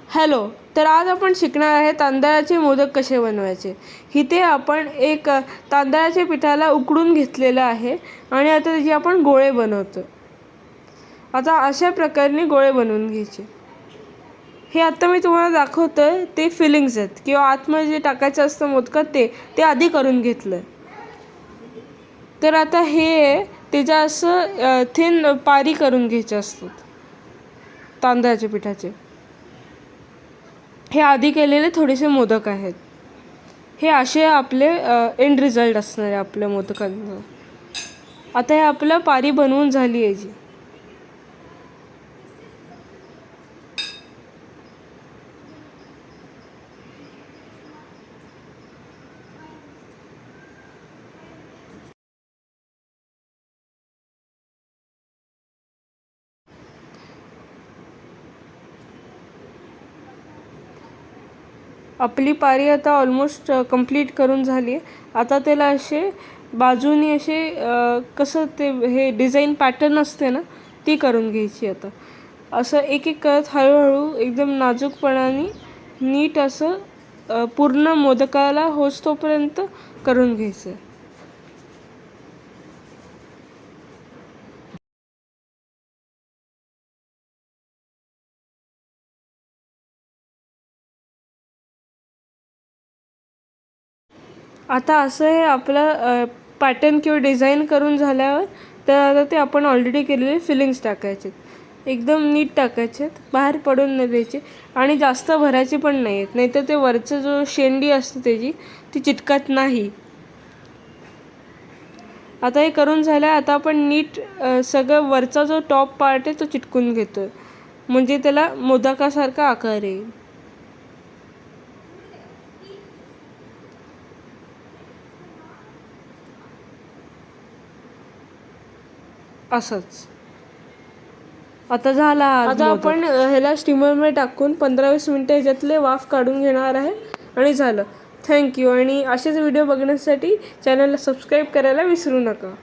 Hello, तर आज आपण शिकणार आहे तांदळाचे मोदक कसे बनवायचे। इथे आपण एक तांदळाच्या पिठाला उकडून घेतलेलं आहे आणि आता त्याचे आपण गोळे बनवतो। आता अशा प्रकारे गोळे बनवून घ्यायचे। हे आता मी तुम्हाला दाखवतोय ते फिलिंग्स आहेत किंवा आतमध्ये जे टाकायचं असतं मोदकात ते आधी करून घेतलं। तर आता हे त्याच्या असं थिन पारी करून घ्यायचे असतात तांदळाच्या पिठाचे। हे आधी केलेले थोडेसे मोदक आहेत। हे असे आपले एंड रिझल्ट असणार आहे आपल्या मोदकांचा। आता हे आपलं पारी बनवून झाली आहे जी। आपली पारी आता ऑलमोस्ट कंप्लीट करून झाली आहे। आता त्याला असे बाजूनी असे कसं ते हे डिझाईन पॅटर्न असते ना ती करून घ्यायची। आता असं एक एक करत हळूहळू एकदम नाजूकपणाने नीट असं पूर्ण मोदकाला होस्तोपर्यंत करून घ्यायचं। आता असं हे आपलं पॅटर्न किंवा डिझाईन करून झाल्यावर तर आता ते आपण ऑलरेडी केलेले फिलिंग्स टाकायचे। एकदम नीट टाकायचे, बाहेर पडून नाही द्यायचे आणि जास्त भरायचे पण नाही आहेत, नाहीतर ते वरचं जो शेंडी असते त्याची ती चिटकत नाही। आता हे करून झालं। आता आपण नीट सगळं वरचा जो टॉप पार्ट आहे तो चिटकून घेतो, म्हणजे त्याला मोदकासारखा आकार येईल। असंच आता झाला। आता आपण ह्याला स्टीमरमध्ये टाकून 15-20 मिनिटं ह्याच्यातले वाफ काढून घेणार आहे आणि झालं। थँक्यू। आणि असेच व्हिडिओ बघण्यासाठी चॅनलला सबस्क्राईब करायला विसरू नका।